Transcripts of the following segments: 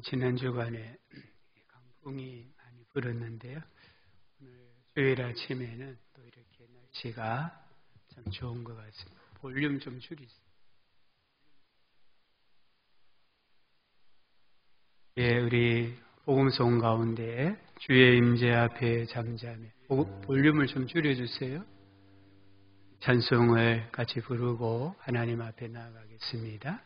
지난 주간에 강풍이 많이 불었는데요. 오늘 주일 아침에는 또 이렇게 날씨가 참 좋은 것 같습니다. 볼륨 좀 줄이세요. 예, 우리 복음송 가운데 주의 임재 앞에 잠잠해. 볼륨을 좀 줄여주세요. 찬송을 같이 부르고 하나님 앞에 나아가겠습니다.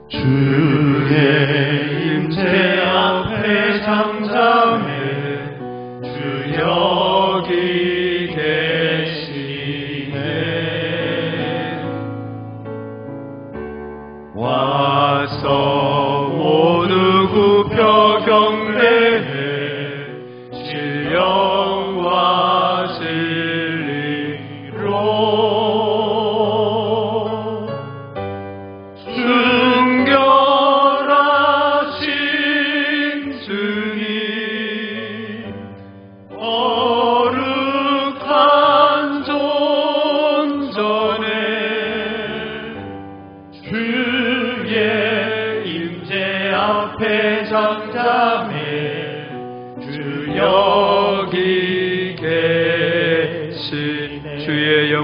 주의 임재 앞에 잠잠해 주 여기 계시네. 와서 모두 굽혀 경배해 신령과 진리로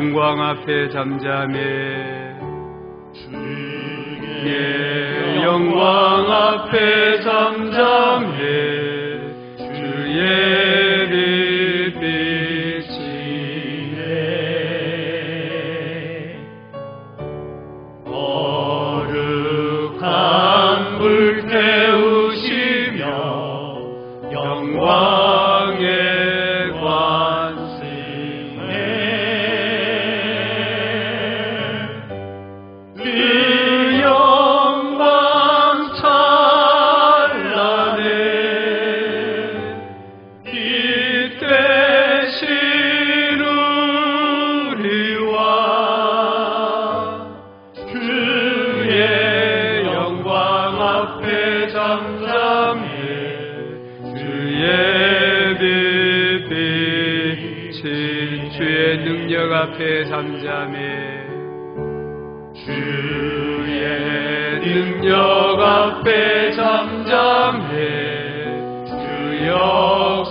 영광 앞에 잠잠해 주의 영광 앞에 잠잠해 주의 빛 비치네. 거룩한 불 태우시며 영광의 앞에 잠잠해 주의 능력 앞에 잠잠해 주 역사하시네.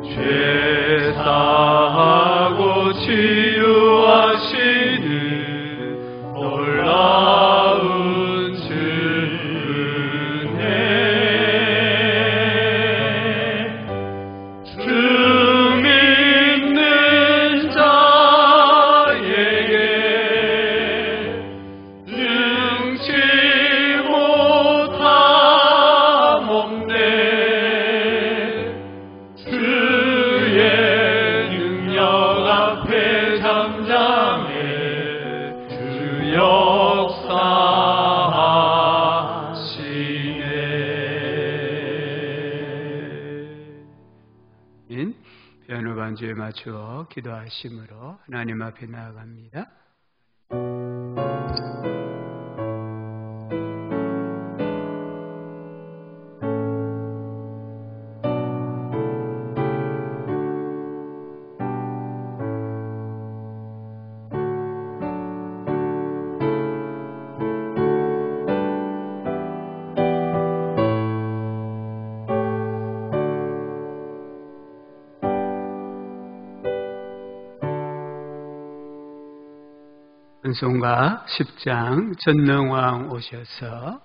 죄 사하고 치유하시는 놀라운 반주에 맞추어 기도하심으로 하나님 앞에 나아갑니다. 찬송가 10장 전능왕 오셔서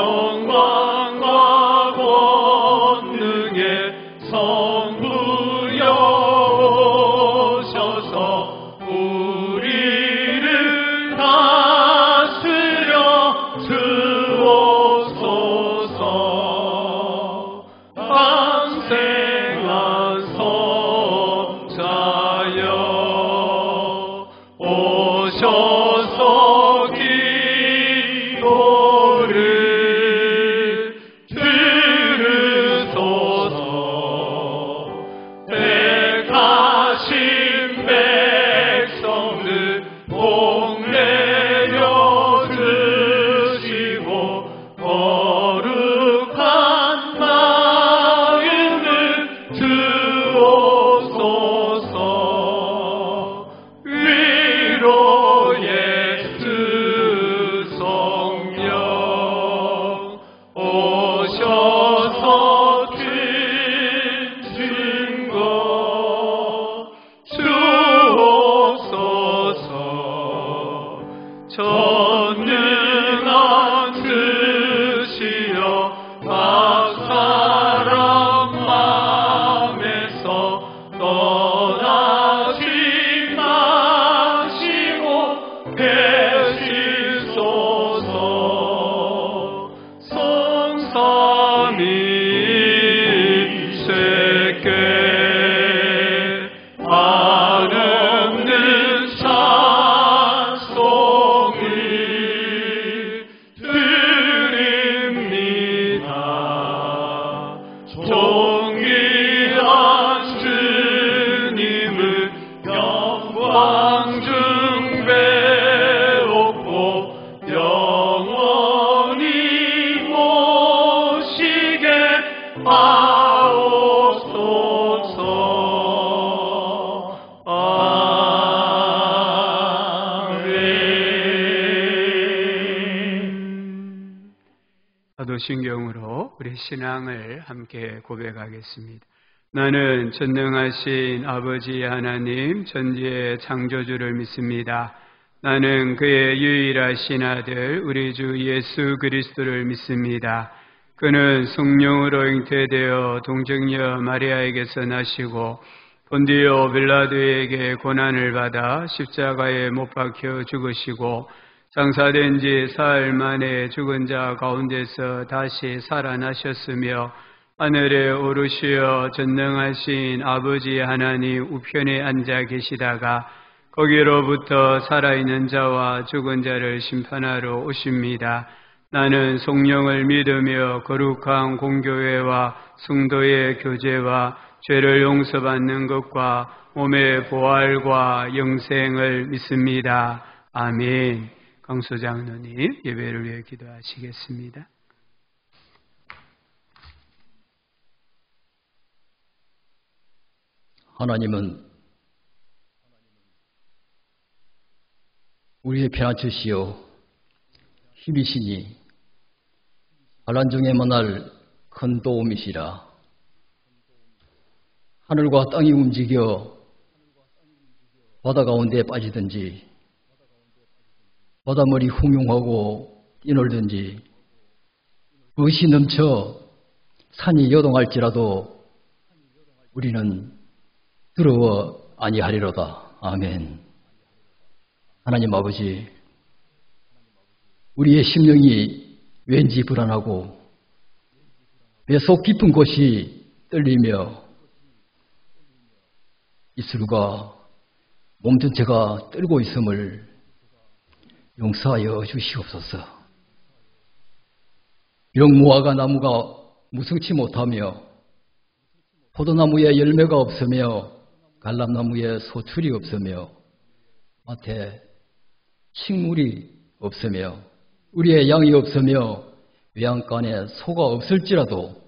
영광과 권 전능한 뜻이여 각 사람 마음에서 떠나지 마시고 계시소서. 성삼위 세계 한없는 찬송을 드립니다. 존귀한 주님을 영광 중배롭고 영원히 모시게 하옵소서. 아멘. 사도신경으로 우리 신앙을 함께 고백하겠습니다. 나는 전능하신 아버지 하나님 전지의 창조주를 믿습니다. 나는 그의 유일하신 아들 우리 주 예수 그리스도를 믿습니다. 그는 성령으로 잉태되어 동정녀 마리아에게서 나시고 본디오 빌라도에게 고난을 받아 십자가에 못 박혀 죽으시고 장사된 지 사흘 만에 죽은 자 가운데서 다시 살아나셨으며 하늘에 오르시어 전능하신 아버지 하나님 우편에 앉아 계시다가 거기로부터 살아있는 자와 죽은 자를 심판하러 오십니다. 나는 성령을 믿으며 거룩한 공교회와 성도의 교제와 죄를 용서받는 것과 몸의 부활과 영생을 믿습니다. 아멘. 강수 장로님 예배를 위해 기도하시겠습니다. 하나님은 우리의 피난처시요 힘이시니 환난 중에 만날 큰 도움이시라. 하늘과 땅이 움직여 바다 가운데 빠지든지 바닷물이 흥용하고 뛰놀든지 그것이 넘쳐 산이 요동할지라도 우리는 두려워 아니하리로다. 아멘. 하나님 아버지, 우리의 심령이 왠지 불안하고 뱃속 깊은 곳이 떨리며 이슬과 몸 전체가 떨고 있음을 용서하여 주시옵소서. 비록 무화과 나무가 무성치 못하며 포도나무에 열매가 없으며 갈람나무에 소출이 없으며 밭에 식물이 없으며 우리의 양이 없으며 외양간에 소가 없을지라도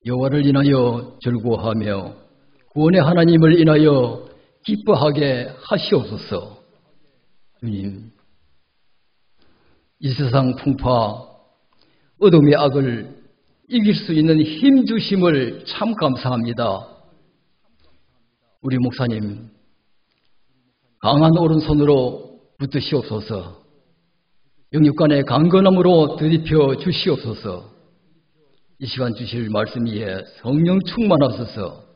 여호와를 인하여 즐거워하며 구원의 하나님을 인하여 기뻐하게 하시옵소서. 주님, 이 세상 풍파 어둠의 악을 이길 수 있는 힘 주심을 참 감사합니다. 우리 목사님 강한 오른손으로 붙드시옵소서. 영육간의 강건함으로 드립혀 주시옵소서. 이 시간 주실 말씀 위에 성령 충만하소서.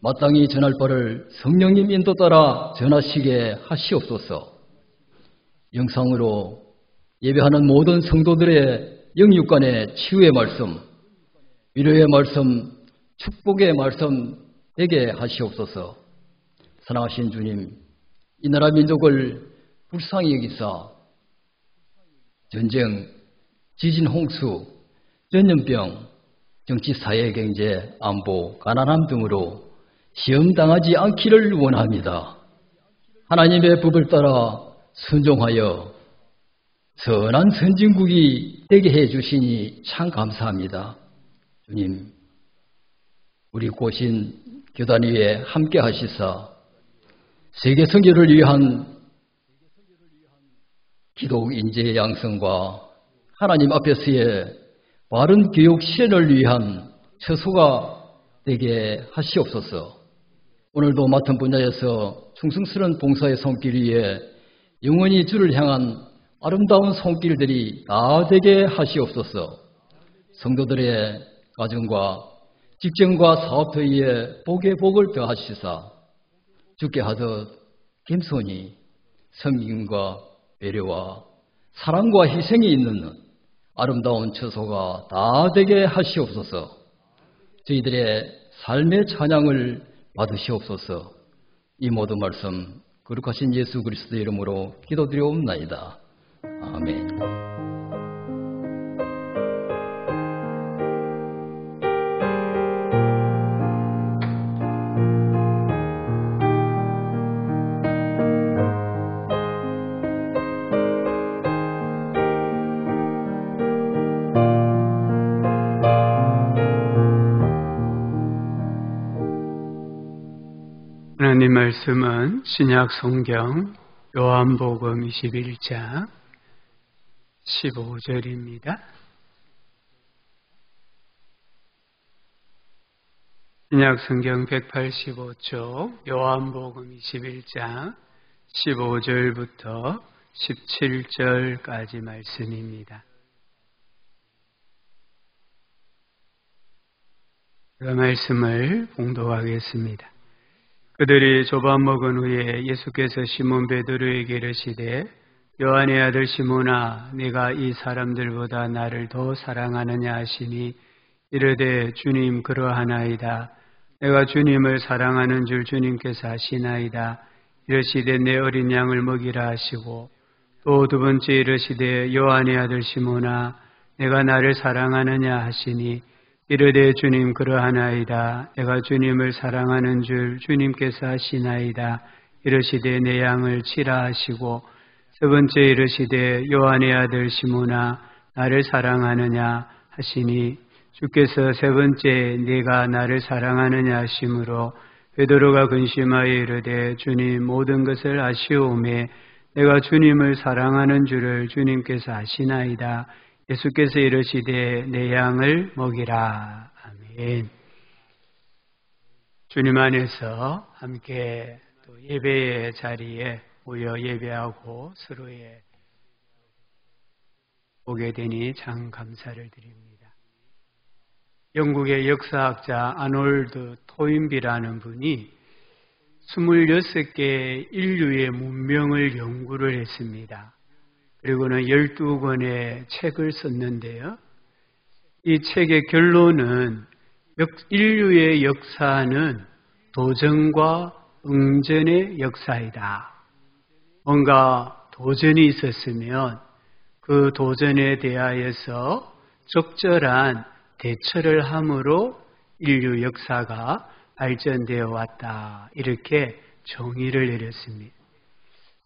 마땅히 전할 바를 성령님 인도 따라 전하시게 하시옵소서. 영상으로 예배하는 모든 성도들의 영육간의 치유의 말씀, 위로의 말씀, 축복의 말씀 되게 하시옵소서. 사랑하신 주님, 이 나라 민족을 불쌍히 여기사 전쟁, 지진, 홍수, 전염병, 정치, 사회, 경제, 안보, 가난함 등으로 시험당하지 않기를 원합니다. 하나님의 법을 따라 순종하여 선한 선진국이 되게 해주시니 참 감사합니다. 주님, 우리 고신 교단 위에 함께 하시사 세계 선교를 위한 기독 인재 양성과 하나님 앞에서의 바른 교육 실현을 위한 처소가 되게 하시옵소서. 오늘도 맡은 분야에서 충성스러운 봉사의 손길 위에 영원히 주를 향한 아름다운 손길들이 다 되게 하시옵소서. 성도들의 가정과 직장과 사업터위에 복에 복을 더하시사 주께 하듯 겸손히 섬김과 배려와 사랑과 희생이 있는 아름다운 처소가 다 되게 하시옵소서. 저희들의 삶의 찬양을 받으시옵소서. 이 모든 말씀 거룩하신 예수 그리스도의 이름으로 기도드리옵나이다. 아멘. 하나님 말씀은 신약 성경 요한복음 21장 15절입니다. 신약 성경 185쪽 요한복음 21장 15절부터 17절까지 말씀입니다. 그 말씀을 봉독하겠습니다. 그들이 조밥 먹은 후에 예수께서 시몬 베드로에게 이르시되 요한의 아들 시몬아 네가 이 사람들보다 나를 더 사랑하느냐 하시니 이르되 주님 그러하나이다. 내가 주님을 사랑하는 줄 주님께서 아시나이다. 이르시되 내 어린 양을 먹이라 하시고 또 두 번째 이르시되 요한의 아들 시몬아 내가 나를 사랑하느냐 하시니 이르되 주님 그러하나이다. 내가 주님을 사랑하는 줄 주님께서 아시나이다. 이르시되 내 양을 치라 하시고 세 번째 이르시되 요한의 아들 시몬아 나를 사랑하느냐 하시니 주께서 세 번째 네가 나를 사랑하느냐 하심으로 베드로가 근심하여 이르되 주님 모든 것을 아시오매 내가 주님을 사랑하는 줄을 주님께서 아시나이다. 예수께서 이르시되 내 양을 먹이라. 아멘. 주님 안에서 함께 또 예배의 자리에 모여 예배하고 서로의 보게 되니 참 감사를 드립니다. 영국의 역사학자 아놀드 토인비라는 분이 26개의 인류의 문명을 연구를 했습니다. 그리고는 12권의 책을 썼는데요. 이 책의 결론은 인류의 역사는 도전과 응전의 역사이다. 뭔가 도전이 있었으면 그 도전에 대하여서 적절한 대처를 함으로 인류 역사가 발전되어 왔다. 이렇게 정의를 내렸습니다.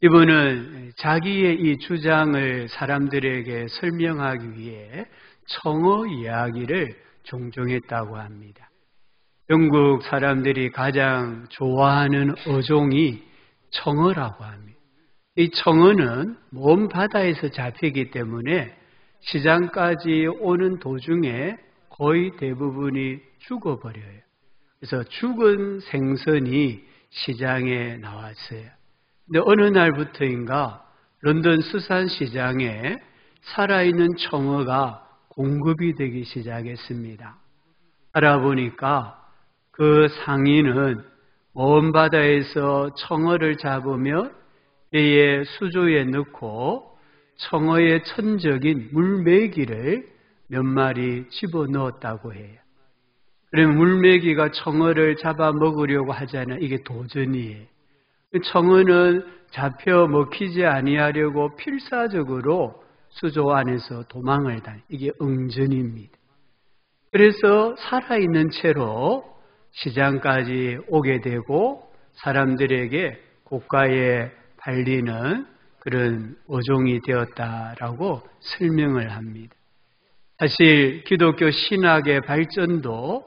이분은 자기의 이 주장을 사람들에게 설명하기 위해 청어 이야기를 종종 했다고 합니다. 영국 사람들이 가장 좋아하는 어종이 청어라고 합니다. 이 청어는 먼 바다에서 잡히기 때문에 시장까지 오는 도중에 거의 대부분이 죽어버려요. 그래서 죽은 생선이 시장에 나왔어요. 근데 어느 날부터인가 런던 수산시장에 살아있는 청어가 공급이 되기 시작했습니다. 알아보니까 그 상인은 먼 바다에서 청어를 잡으면 배에 수조에 넣고 청어의 천적인 물메기를 몇 마리 집어넣었다고 해요. 그러면 물메기가 청어를 잡아먹으려고 하잖아요. 이게 도전이에요. 청어는 잡혀 먹히지 아니하려고 필사적으로 수조 안에서 도망을 다니. 이게 응전입니다. 그래서 살아있는 채로 시장까지 오게 되고 사람들에게 고가에 팔리는 그런 어종이 되었다라고 설명을 합니다. 사실 기독교 신학의 발전도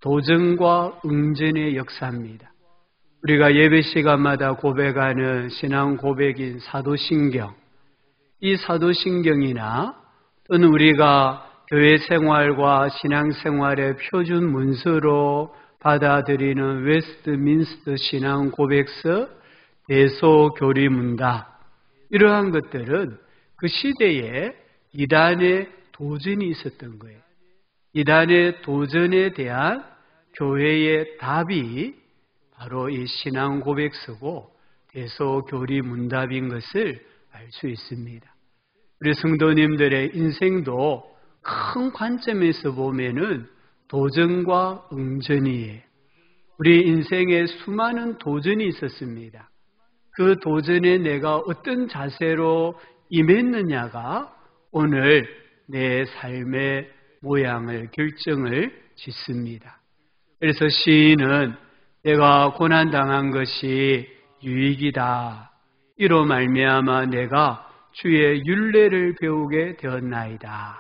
도전과 응전의 역사입니다. 우리가 예배 시간마다 고백하는 신앙 고백인 사도신경, 이 사도신경이나 또는 우리가 교회 생활과 신앙 생활의 표준 문서로 받아들이는 웨스트민스터 신앙 고백서, 대소교리문답, 이러한 것들은 그 시대에 이단의 도전이 있었던 거예요. 이단의 도전에 대한 교회의 답이 바로 이 신앙 고백서고 대소교리 문답인 것을 알 수 있습니다. 우리 성도님들의 인생도 큰 관점에서 보면은 도전과 응전이에요. 우리 인생에 수많은 도전이 있었습니다. 그 도전에 내가 어떤 자세로 임했느냐가 오늘 내 삶의 모양을 결정을 짓습니다. 그래서 시인은 내가 고난당한 것이 유익이다. 이로 말미암아 내가 주의 율례를 배우게 되었나이다.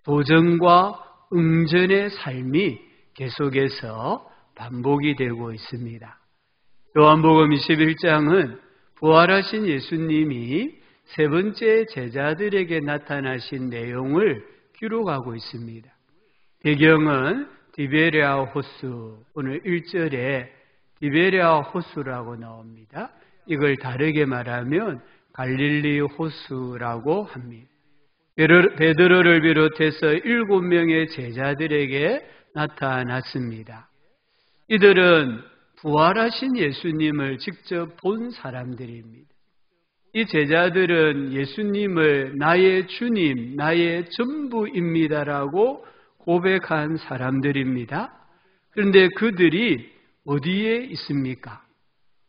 도전과 응전의 삶이 계속해서 반복이 되고 있습니다. 요한복음 21장은 부활하신 예수님이 세 번째 제자들에게 나타나신 내용을 기록하고 있습니다. 배경은 디베랴 호수, 오늘 1절에 디베랴 호수라고 나옵니다. 이걸 다르게 말하면 갈릴리 호수라고 합니다. 베드로를 비롯해서 7명의 제자들에게 나타났습니다. 이들은 부활하신 예수님을 직접 본 사람들입니다. 이 제자들은 예수님을 나의 주님, 나의 전부입니다라고 고백한 사람들입니다. 그런데 그들이 어디에 있습니까?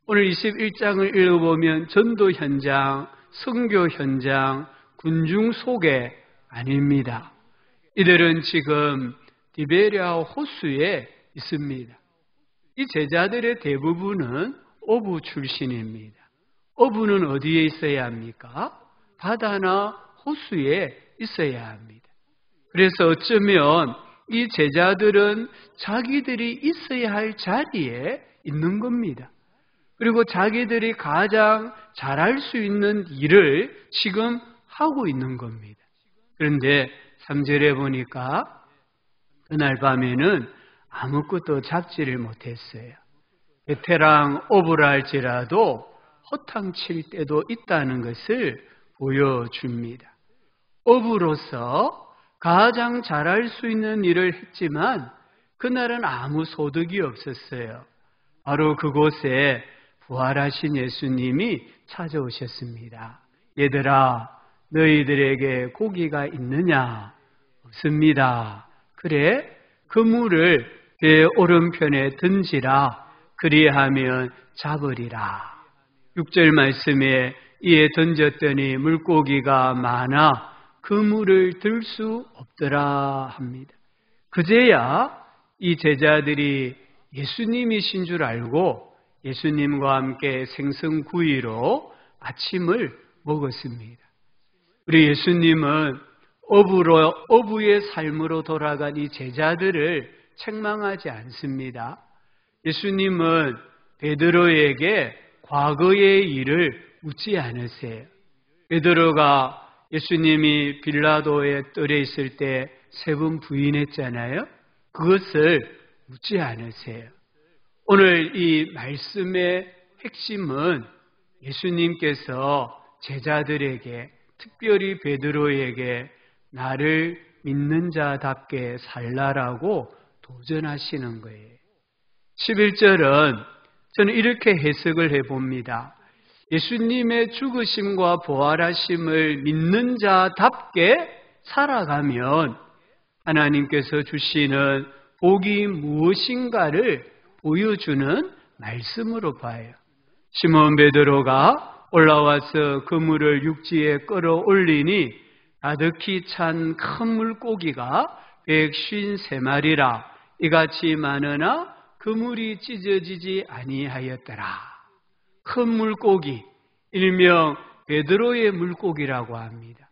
오늘 21장을 읽어보면 전도 현장, 선교 현장, 군중 속에 아닙니다. 이들은 지금 디베랴 호수에 있습니다. 이 제자들의 대부분은 어부 출신입니다. 어부는 어디에 있어야 합니까? 바다나 호수에 있어야 합니다. 그래서 어쩌면 이 제자들은 자기들이 있어야 할 자리에 있는 겁니다. 그리고 자기들이 가장 잘할 수 있는 일을 지금 하고 있는 겁니다. 그런데 3절에 보니까 그날 밤에는 아무것도 잡지를 못했어요. 베테랑 어부라 할지라도 허탕칠 때도 있다는 것을 보여줍니다. 어부로서 가장 잘할 수 있는 일을 했지만 그날은 아무 소득이 없었어요. 바로 그곳에 부활하신 예수님이 찾아오셨습니다. 얘들아, 너희들에게 고기가 있느냐? 없습니다. 그래, 그물을 배 오른편에 던지라. 그리하면 잡으리라. 6절 말씀에 이에 던졌더니 물고기가 많아 그물을 들 수 없더라 합니다. 그제야 이 제자들이 예수님이신 줄 알고 예수님과 함께 생선구이로 아침을 먹었습니다. 우리 예수님은 어부의 삶으로 돌아간 이 제자들을 책망하지 않습니다. 예수님은 베드로에게 과거의 일을 묻지 않으세요. 베드로가 예수님이 빌라도의 뜰에 있을 때 3번 부인했잖아요. 그것을 묻지 않으세요. 오늘 이 말씀의 핵심은 예수님께서 제자들에게, 특별히 베드로에게 나를 믿는 자답게 살라라고 도전하시는 거예요. 11절은 저는 이렇게 해석을 해봅니다. 예수님의 죽으심과 부활하심을 믿는 자답게 살아가면 하나님께서 주시는 복이 무엇인가를 보여주는 말씀으로 봐요. 시몬 베드로가 올라와서 그물을 육지에 끌어올리니 가득히 찬 큰 물고기가 153마리라 이같이 많으나 그물이 찢어지지 아니하였더라. 큰 물고기, 일명 베드로의 물고기라고 합니다.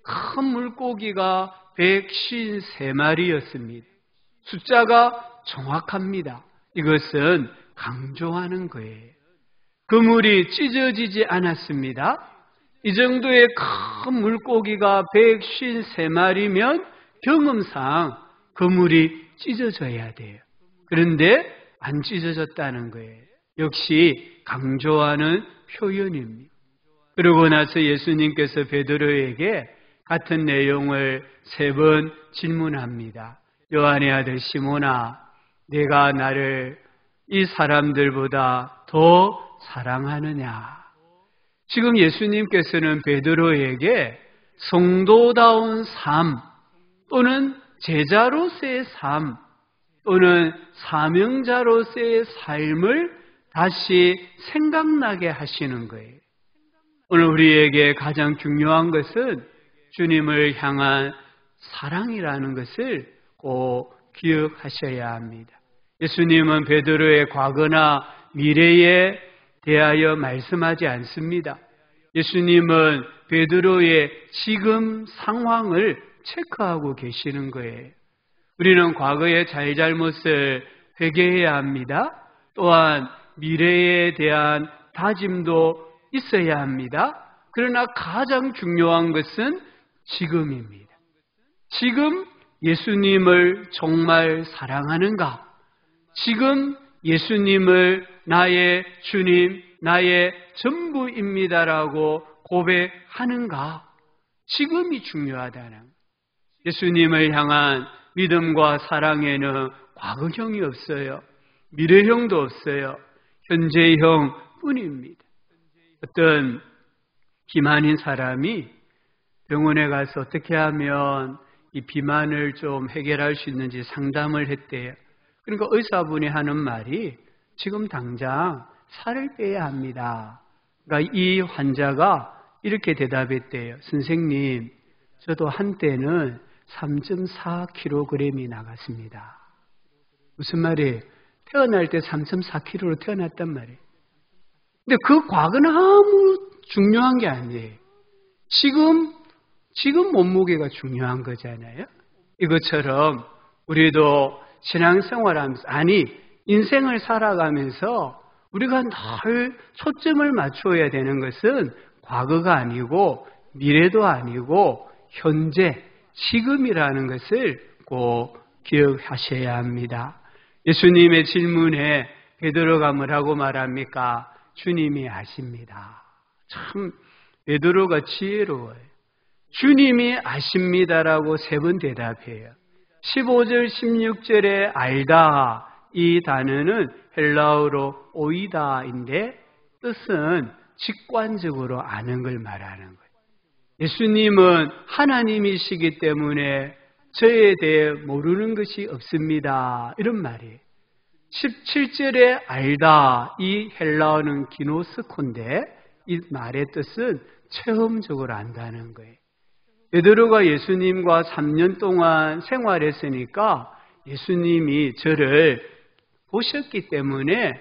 큰 물고기가 153마리였습니다. 숫자가 정확합니다. 이것은 강조하는 거예요. 그물이 찢어지지 않았습니다. 이 정도의 큰 물고기가 153마리면 경험상 그물이 찢어져야 돼요. 그런데 안 찢어졌다는 거예요. 역시 강조하는 표현입니다. 그러고 나서 예수님께서 베드로에게 같은 내용을 3번 질문합니다. 요한의 아들 시몬아, 내가 나를 이 사람들보다 더 사랑하느냐? 지금 예수님께서는 베드로에게 성도다운 삶 또는 제자로서의 삶 또는 사명자로서의 삶을 다시 생각나게 하시는 거예요. 오늘 우리에게 가장 중요한 것은 주님을 향한 사랑이라는 것을 꼭 기억하셔야 합니다. 예수님은 베드로의 과거나 미래에 대하여 말씀하지 않습니다. 예수님은 베드로의 지금 상황을 체크하고 계시는 거예요. 우리는 과거의 잘잘못을 회개해야 합니다. 또한 미래에 대한 다짐도 있어야 합니다. 그러나 가장 중요한 것은 지금입니다. 지금 예수님을 정말 사랑하는가? 지금 예수님을 나의 주님, 나의 전부입니다라고 고백하는가? 지금이 중요하다는. 예수님을 향한 믿음과 사랑에는 과거형이 없어요. 미래형도 없어요. 현재형 뿐입니다. 어떤 비만인 사람이 병원에 가서 어떻게 하면 이 비만을 좀 해결할 수 있는지 상담을 했대요. 그러니까 의사분이 하는 말이 지금 당장 살을 빼야 합니다. 그러니까 이 환자가 이렇게 대답했대요. 선생님, 저도 한때는 3.4kg이 나갔습니다. 무슨 말이에요? 태어날 때 3.4kg로 태어났단 말이에요. 근데 그 과거는 아무 중요한 게 아니에요. 지금 몸무게가 중요한 거잖아요. 이것처럼 우리도 신앙생활하면서, 아니 인생을 살아가면서 우리가 늘 초점을 맞춰야 되는 것은 과거가 아니고 미래도 아니고 현재, 지금이라는 것을 꼭 기억하셔야 합니다. 예수님의 질문에 베드로가 뭐라고 말합니까? 주님이 아십니다. 참 베드로가 지혜로워요. 주님이 아십니다라고 3번 대답해요. 15절 16절에 알다, 이 단어는 헬라어로 오이다인데 뜻은 직관적으로 아는 걸 말하는 거예요. 예수님은 하나님이시기 때문에 저에 대해 모르는 것이 없습니다. 이런 말이에요. 17절에 알다, 이 헬라어는 기노스코인데 이 말의 뜻은 체험적으로 안다는 거예요. 베드로가 예수님과 3년 동안 생활했으니까 예수님이 저를 보셨기 때문에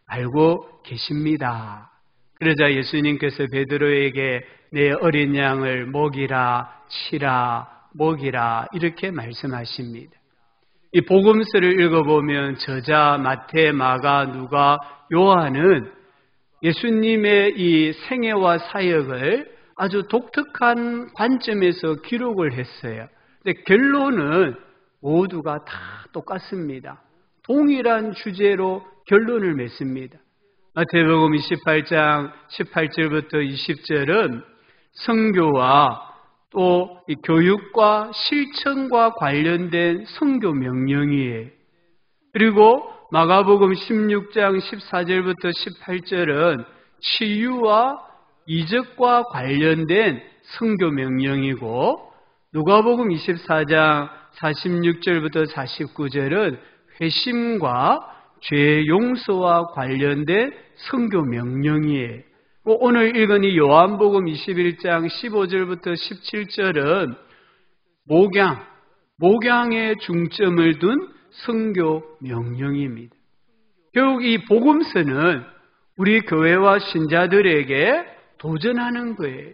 알고 계십니다. 그러자 예수님께서 베드로에게 내 어린 양을 먹이라, 치라, 먹이라 이렇게 말씀하십니다. 이 복음서를 읽어보면 저자 마태, 마가, 누가, 요한은 예수님의 이 생애와 사역을 아주 독특한 관점에서 기록을 했어요. 근데 결론은 모두가 다 똑같습니다. 동일한 주제로 결론을 맺습니다. 마태복음 28장 18절부터 20절은 선교와 또 이 교육과 실천과 관련된 선교 명령이에요. 그리고 마가복음 16장 14절부터 18절은 치유와 이적과 관련된 선교 명령이고, 누가복음 24장 46절부터 49절은 회심과 죄 용서와 관련된 선교 명령이에요. 오늘 읽은 이 요한복음 21장 15절부터 17절은 목양에 중점을 둔 선교 명령입니다. 결국 이 복음서는 우리 교회와 신자들에게 도전하는 거예요.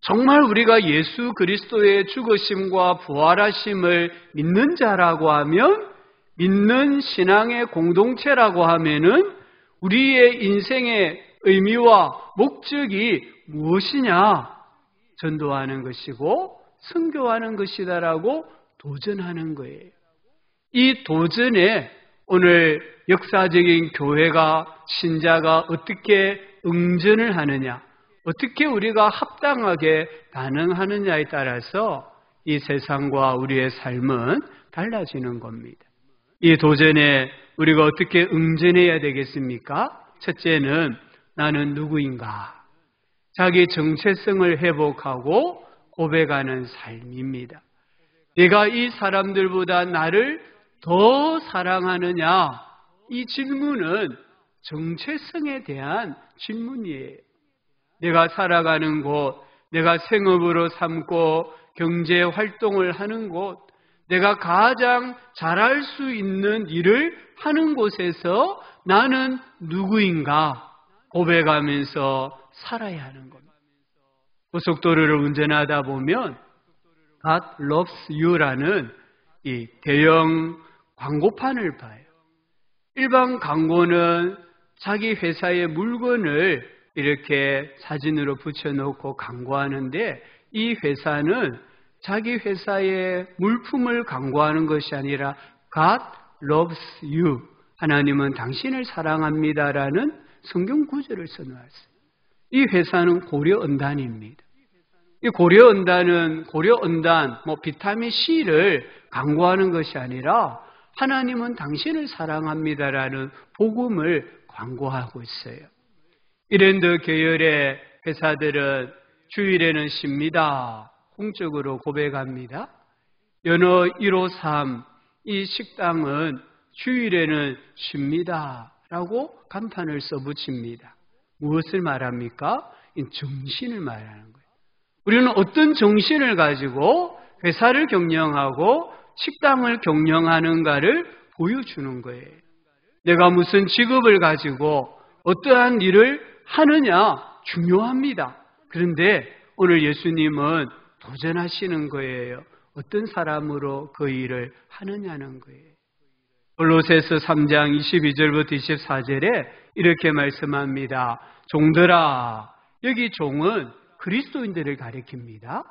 정말 우리가 예수 그리스도의 죽으심과 부활하심을 믿는 자라고 하면, 믿는 신앙의 공동체라고 하면은 우리의 인생의 의미와 목적이 무엇이냐? 전도하는 것이고 선교하는 것이다라고 도전하는 거예요. 이 도전에 오늘 역사적인 교회가, 신자가 어떻게 응전을 하느냐, 어떻게 우리가 합당하게 반응하느냐에 따라서 이 세상과 우리의 삶은 달라지는 겁니다. 이 도전에 우리가 어떻게 응전해야 되겠습니까? 첫째는 나는 누구인가? 자기 정체성을 회복하고 고백하는 삶입니다. 내가 이 사람들보다 나를 더 사랑하느냐? 이 질문은 정체성에 대한 질문이에요. 내가 살아가는 곳, 내가 생업으로 삼고 경제 활동을 하는 곳, 내가 가장 잘할 수 있는 일을 하는 곳에서 나는 누구인가 고백하면서 살아야 하는 겁니다. 고속도로를 운전하다 보면 God loves you라는 이 대형 광고판을 봐요. 일반 광고는 자기 회사의 물건을 이렇게 사진으로 붙여놓고 광고하는데 이 회사는 자기 회사의 물품을 광고하는 것이 아니라 God loves you. 하나님은 당신을 사랑합니다라는 성경 구절을 써놓았어요. 이 회사는 고려은단입니다. 이 고려은단은 고려은단, 비타민 C를 광고하는 것이 아니라 하나님은 당신을 사랑합니다라는 복음을 광고하고 있어요. 이랜드 계열의 회사들은 주일에는 쉽니다. 공적으로 고백합니다. 연어 153, 이 식당은 주일에는 쉽니다. 라고 간판을 써붙입니다. 무엇을 말합니까? 정신을 말하는 거예요. 우리는 어떤 정신을 가지고 회사를 경영하고 식당을 경영하는가를 보여주는 거예요. 내가 무슨 직업을 가지고 어떠한 일을 하느냐 중요합니다. 그런데 오늘 예수님은 도전하시는 거예요. 어떤 사람으로 그 일을 하느냐는 거예요. 골로새서 3장 22절부터 24절에 이렇게 말씀합니다. 종들아, 여기 종은 그리스도인들을 가리킵니다.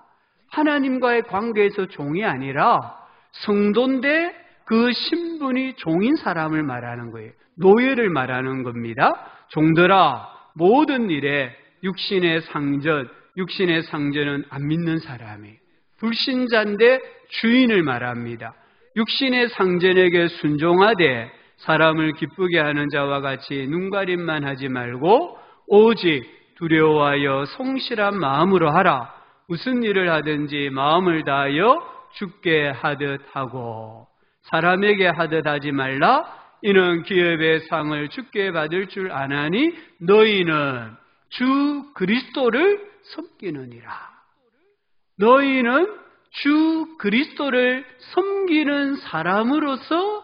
하나님과의 관계에서 종이 아니라 성도인데 그 신분이 종인 사람을 말하는 거예요. 노예를 말하는 겁니다. 종들아, 모든 일에 육신의 상전은 안 믿는 사람이에요. 불신자인데 주인을 말합니다. 육신의 상전에게 순종하되 사람을 기쁘게 하는 자와 같이 눈가림만 하지 말고 오직 두려워하여 성실한 마음으로 하라. 무슨 일을 하든지 마음을 다하여 주께 하듯 하고 사람에게 하듯 하지 말라. 이는 기업의 상을 주께 받을 줄 아나니 너희는 주 그리스도를 섬기느니라. 너희는 주 그리스도를 섬기는 사람으로서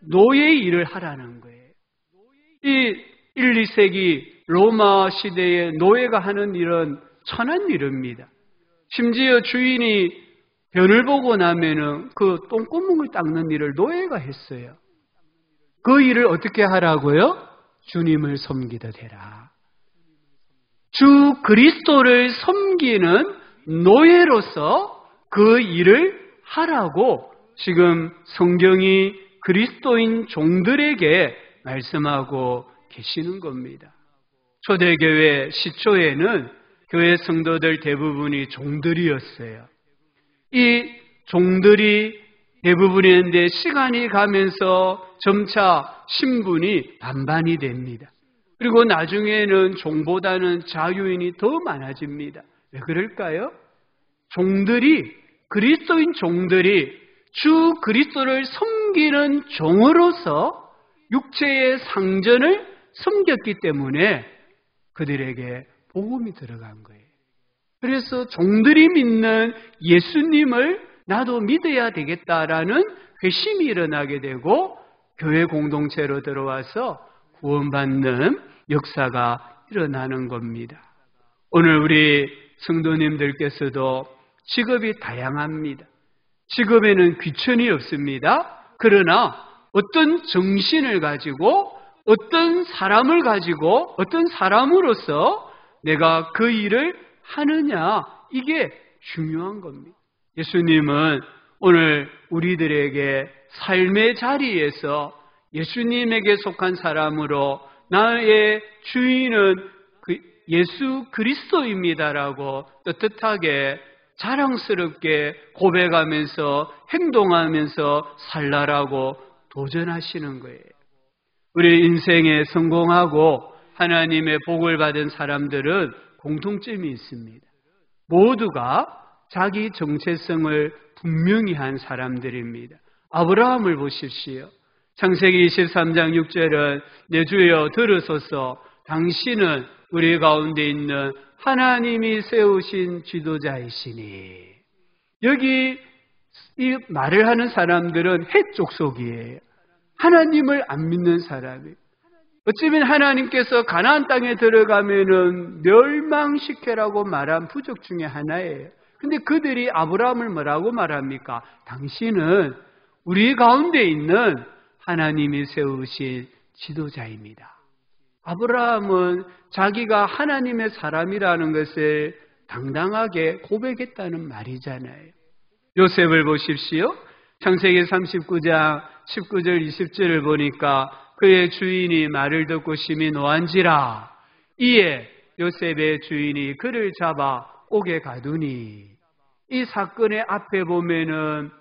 노예의 일을 하라는 거예요. 이 1, 2세기 로마 시대의 노예가 하는 일은 천한 일입니다. 심지어 주인이 변을 보고 나면은 그 똥구멍을 닦는 일을 노예가 했어요. 그 일을 어떻게 하라고요? 주님을 섬기듯 해라. 주 그리스도를 섬기는 노예로서 그 일을 하라고 지금 성경이 그리스도인 종들에게 말씀하고 계시는 겁니다. 초대교회 시초에는 교회 성도들 대부분이 종들이었어요. 이 종들이 대부분이었는데 시간이 가면서 점차 신분이 반반이 됩니다. 그리고 나중에는 종보다는 자유인이 더 많아집니다. 왜 그럴까요? 그리스도인 종들이 주 그리스도를 섬기는 종으로서 육체의 상전을 섬겼기 때문에 그들에게 복음이 들어간 거예요. 그래서 종들이 믿는 예수님을 나도 믿어야 되겠다라는 회심이 일어나게 되고 교회 공동체로 들어와서 구원받는 역사가 일어나는 겁니다. 오늘 우리 성도님들께서도 직업이 다양합니다. 직업에는 귀천이 없습니다. 그러나 어떤 정신을 가지고 어떤 사람을 가지고 어떤 사람으로서 내가 그 일을 하느냐, 이게 중요한 겁니다. 예수님은 오늘 우리들에게 삶의 자리에서 예수님에게 속한 사람으로 나의 주인은 예수 그리스도입니다라고 떳떳하게 자랑스럽게 고백하면서 행동하면서 살라라고 도전하시는 거예요. 우리 인생에 성공하고 하나님의 복을 받은 사람들은 공통점이 있습니다. 모두가 자기 정체성을 분명히 한 사람들입니다. 아브라함을 보십시오. 창세기 23장 6절은 내 주여 들으소서 당신은 우리 가운데 있는 하나님이 세우신 지도자이시니. 여기 이 말을 하는 사람들은 헷 족속이에요. 하나님을 안 믿는 사람이에요. 어쩌면 하나님께서 가나안 땅에 들어가면은 멸망시켜라고 말한 부족 중에 하나예요. 근데 그들이 아브라함을 뭐라고 말합니까? 당신은 우리 가운데 있는 하나님이 세우신 지도자입니다. 아브라함은 자기가 하나님의 사람이라는 것을 당당하게 고백했다는 말이잖아요. 요셉을 보십시오. 창세기 39장 19절 20절을 보니까 그의 주인이 말을 듣고 심히 노한지라. 이에 요셉의 주인이 그를 잡아 옥에 가두니. 이 사건의 앞에 보면은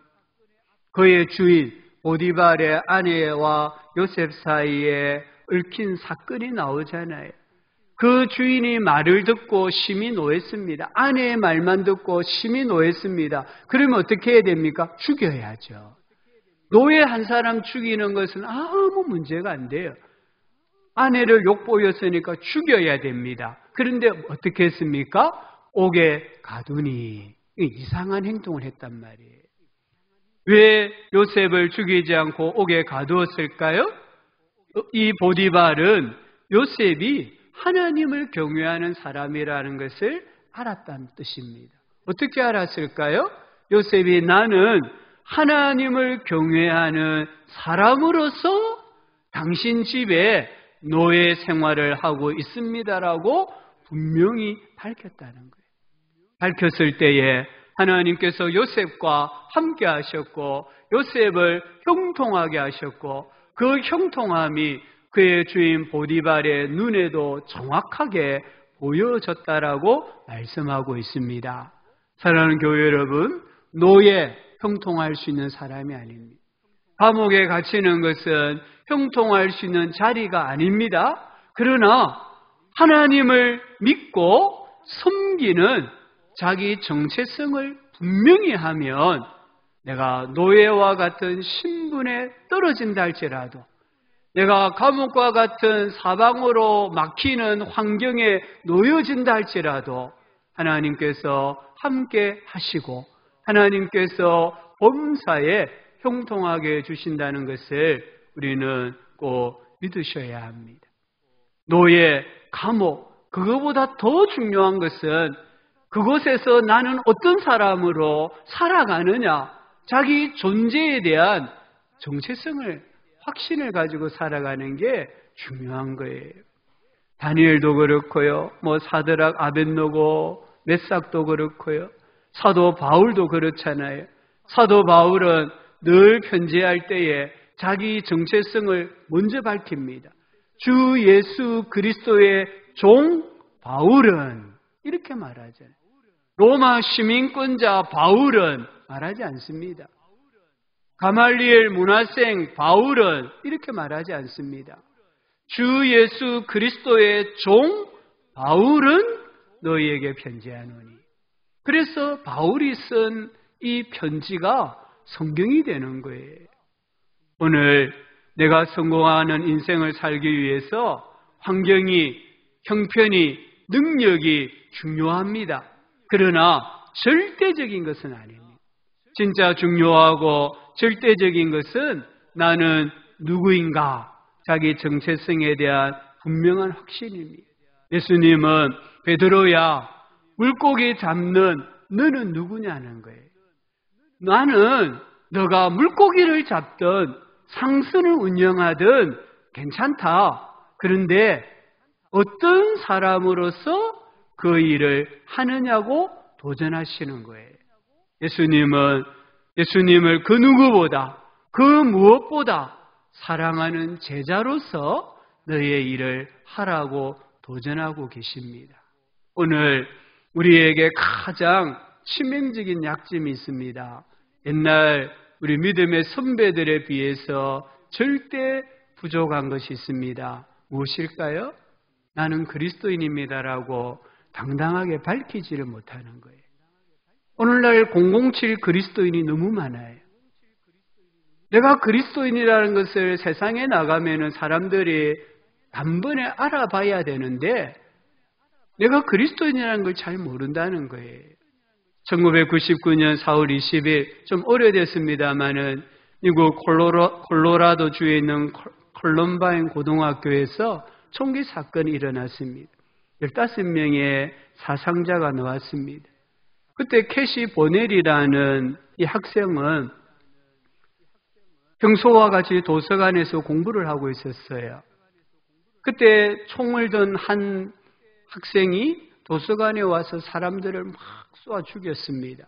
그의 주인 보디발의 아내와 요셉 사이에 얽힌 사건이 나오잖아요. 그 주인이 말을 듣고 심히 노했습니다. 아내의 말만 듣고 심히 노했습니다. 그러면 어떻게 해야 됩니까? 죽여야죠. 노예 한 사람 죽이는 것은 아무 문제가 안 돼요. 아내를 욕보였으니까 죽여야 됩니다. 그런데 어떻게 했습니까? 옥에 가두니. 이상한 행동을 했단 말이에요. 왜 요셉을 죽이지 않고 옥에 가두었을까요? 이 보디발은 요셉이 하나님을 경외하는 사람이라는 것을 알았다는 뜻입니다. 어떻게 알았을까요? 요셉이 나는 하나님을 경외하는 사람으로서 당신 집에 노예 생활을 하고 있습니다라고 분명히 밝혔다는 거예요. 밝혔을 때에 하나님께서 요셉과 함께 하셨고 요셉을 형통하게 하셨고 그 형통함이 그의 주인 보디발의 눈에도 정확하게 보여졌다라고 말씀하고 있습니다. 사랑하는 교회 여러분, 노예 형통할 수 있는 사람이 아닙니다. 감옥에 갇히는 것은 형통할 수 있는 자리가 아닙니다. 그러나 하나님을 믿고 섬기는 자기 정체성을 분명히 하면 내가 노예와 같은 신분에 떨어진다 할지라도 내가 감옥과 같은 사방으로 막히는 환경에 놓여진다 할지라도 하나님께서 함께 하시고 하나님께서 범사에 형통하게 해주신다는 것을 우리는 꼭 믿으셔야 합니다. 노예, 감옥, 그거보다 더 중요한 것은 그곳에서 나는 어떤 사람으로 살아가느냐, 자기 존재에 대한 정체성을, 확신을 가지고 살아가는 게 중요한 거예요. 다니엘도 그렇고요, 사드락, 아벳노고, 메삭도 그렇고요, 사도 바울도 그렇잖아요. 사도 바울은 늘 편지할 때에 자기 정체성을 먼저 밝힙니다. 주 예수 그리스도의 종 바울은 이렇게 말하잖아요. 로마 시민권자 바울은 말하지 않습니다. 가말리엘 문화생 바울은 이렇게 말하지 않습니다. 주 예수 그리스도의 종 바울은 너희에게 편지하노니. 그래서 바울이 쓴 이 편지가 성경이 되는 거예요. 오늘 내가 성공하는 인생을 살기 위해서 환경이, 형편이, 능력이 중요합니다. 그러나 절대적인 것은 아닙니다. 진짜 중요하고 절대적인 것은 나는 누구인가, 자기 정체성에 대한 분명한 확신입니다. 예수님은 베드로야, 물고기 잡는 너는 누구냐는 거예요. 나는 너가 물고기를 잡든 상선을 운영하든 괜찮다. 그런데 어떤 사람으로서 그 일을 하느냐고 도전하시는 거예요. 예수님을 그 누구보다, 그 무엇보다 사랑하는 제자로서 너의 일을 하라고 도전하고 계십니다. 오늘 우리에게 가장 치명적인 약점이 있습니다. 옛날 우리 믿음의 선배들에 비해서 절대 부족한 것이 있습니다. 무엇일까요? 나는 그리스도인입니다라고 당당하게 밝히지를 못하는 거예요. 오늘날 007 그리스도인이 너무 많아요. 내가 그리스도인이라는 것을 세상에 나가면은 사람들이 단번에 알아봐야 되는데 내가 그리스도인이라는 걸 잘 모른다는 거예요. 1999년 4월 20일 좀 오래됐습니다마는 미국 콜로라도 주에 있는 컬럼바인 고등학교에서 총기 사건이 일어났습니다. 15명의 사상자가 나왔습니다. 그때 캐시 보넬이라는 이 학생은 평소와 같이 도서관에서 공부를 하고 있었어요. 그때 총을 든 한 학생이 도서관에 와서 사람들을 막 쏘아 죽였습니다.